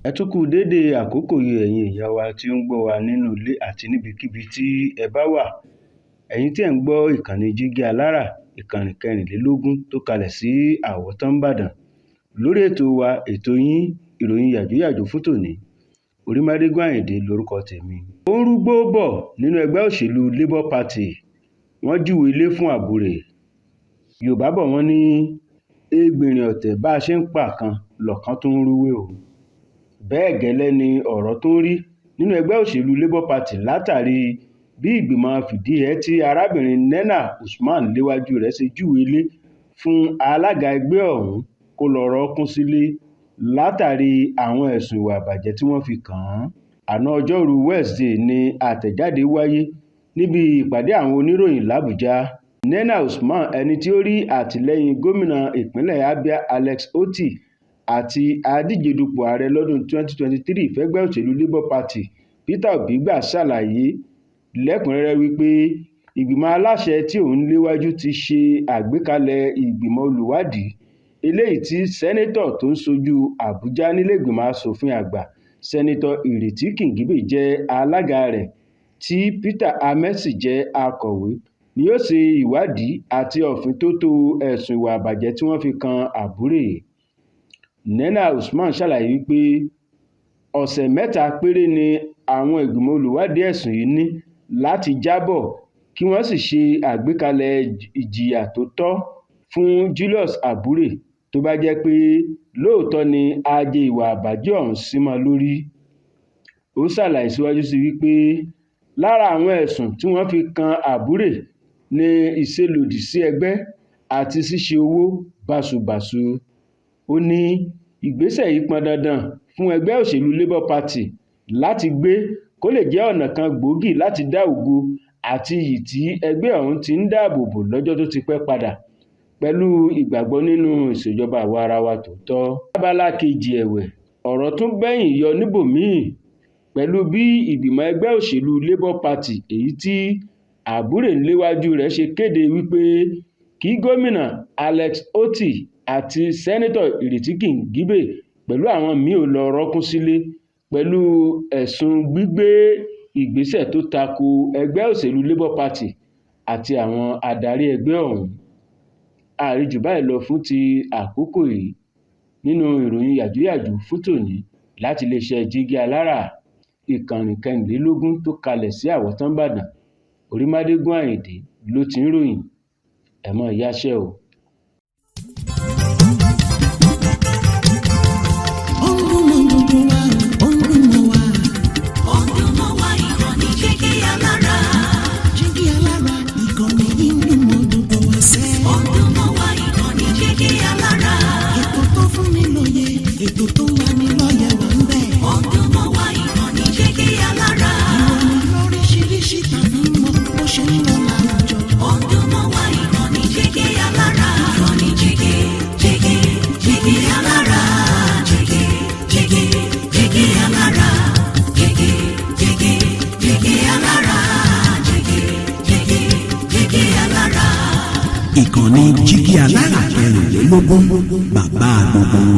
Ẹ tún kú dédé àkókò yìí ẹ̀yin èèyàn wa tí ó ń gbọ́ wa nínú ilé àti níbikíbi tí ẹ bá wà. Ẹ̀yin tí ẹ̀ ń gbọ́ ìkànnì Jígí Alára, ìkànnì 24 tó kalẹ̀ sí Àwọ̀tán Ìbàdàn. Lórí ètò wa, ètò yín, ìròyìn yàjóyàjó fún tòní, Orímádégún Àyìndé lórúkọ tèmi. Ó ń rúgbó bọ̀ nínú ẹgbẹ́ òṣèlú Labour Party. Wọ́n júwe ilé fún àbúrè. Yorùbá bọ̀ wọ́n ní egbìnrìn ọ̀tẹ̀ bá a ṣe ń pa kan lọ̀kan tó ń rúwé o. Bẹ́ẹ̀ gẹ́lẹ́ ni ọ̀rọ̀ tó ń rí nínú ẹgbẹ́ òṣèlú Labour Party látàrí bí ìgbìmọ̀ fìdíhẹẹ́ tí arábìnrin Nena Usman léwájú rẹ̀ ṣe júwe ilé fún alága ẹgbẹ́ ọ̀hún kó lọ rọ́ọ̀kùn sílé látàrí àwọn ẹ̀sùn ìwà ìbàjẹ́ tí wọ́n fi kàn án. Àná ọjọ́rú Wednesday ni àtẹ̀jáde wáyé níbi ìpàdé àwọn oníròyìn l'Àbújá. Nena Usman, ẹni tí ó rí àtìlẹ́yìn gómìnà ìpínlẹ̀ Abia Alex Otti àti adíje dupò ààrẹ lọ́dún 2023 fẹ́gbẹ́ òṣèlú Labour Party Peter Obi gbà ṣàlàyé lẹ́kùnrẹ́rẹ́ wípé ìgbìmọ̀ aláṣẹ tí òun léwájú ti ṣe àgbékalẹ̀ ìgbìmọ̀ olùwádìí eléyìí tí sẹ́nẹ́tọ̀ tó ń ṣojú Àbújá nílẹ̀ẹ́gbìmọ̀ asòfin àgbà sẹ́nẹ́tọ̀ Ìrètí Kìngíbè jẹ́ alága rẹ̀ tí Peter Ahmed sì jẹ́ akọ̀wé ni yóò ṣe ìwádìí àti òfintótó ẹ̀sùn ìwà ìbàjẹ́ tí wọ́n fi kan àbúrè. Nena Usman ṣàlàyé wípé ọ̀sẹ̀ 3 péré ni àwọn ìgbìmọ̀ olùwádìí ẹ̀sùn yìí ní láti jábọ̀ kí wọ́n sì ṣe àgbékalẹ̀ ìjìyà tó tọ́ fún Julius Àbúrè tó bá jẹ́ pé lóòótọ́ ni ajé ìwà ìbàjẹ́ ọ̀hún sí mọ́ lórí. Ó ṣàlàyé síwájú sí wípé lára àwọn ẹ̀sùn tí wọ́n fi kan Àbúrè ní ìṣelòdì sí ẹgbẹ́ àti ṣíṣe owó báṣubàṣu. Ó ní ìgbésẹ̀ yìí pọn dandan fún ẹgbẹ́ òṣèlú Labour Party láti gbé kó lè jẹ́ ọ̀nà kan gbòógì láti dá ògo àti iyì tí ẹgbẹ́ ọ̀hún ti ń dáàbò bò lọ́jọ́ tó ti pẹ́ padà pẹ̀lú ìgbàgbọ́ nínú ìṣèjọba àwa ara wa tòótọ́. Lábala kejì ẹ̀wẹ̀, ọ̀rọ̀ tún bẹ́yìn yọ níbòmíì pẹ̀lú bí ìgbìmọ̀ ẹgbẹ́ òṣèlú Labour Party èyí tí Àbúrè léwájú rẹ̀ ṣe kéde wípé kí gómìnà Alex Otti àti sẹ́nẹ́tọ̀ Ìrètí Kìngíbè pẹ̀lú àwọn míì ò lọ rọ́ọ̀kùn sílé pẹ̀lú ẹ̀sùn gbígbé ìgbésẹ̀ tó tako ẹgbẹ́ òṣèlú Labour Party àti àwọn adarí ẹgbẹ́ ọ̀hún. Àríjù báyìí lọ fún ti àkókò yìí nínú ìròyìn yàjóyàjó fún tòní láti iléeṣẹ́ Jígí Alára, ìkànnì 24 tó kalẹ̀ sí Àwọ̀tán Ìbàdàn. Orímádégún Àyìndé ló ti ń ròyìn. Ẹ mọ̀ yáṣẹ́ o. Ètò tó wà ní lọ́yẹ̀ wà ń bẹ̀. Ọdún mọ́ wá ìkànnì Jígí Alára. Ìròyìn lóríṣiríṣi tàbí mọ́ bó ṣe ń lọ láwùjọ. Ọdún mọ́ wá ìkànnì Jígí Alára. Ìkànnì Jígí Alára. Jígí Alára. Jígí Alára. Jígí Alára. Ìkànnì Jígí Alára 24, bàbá gbogbo.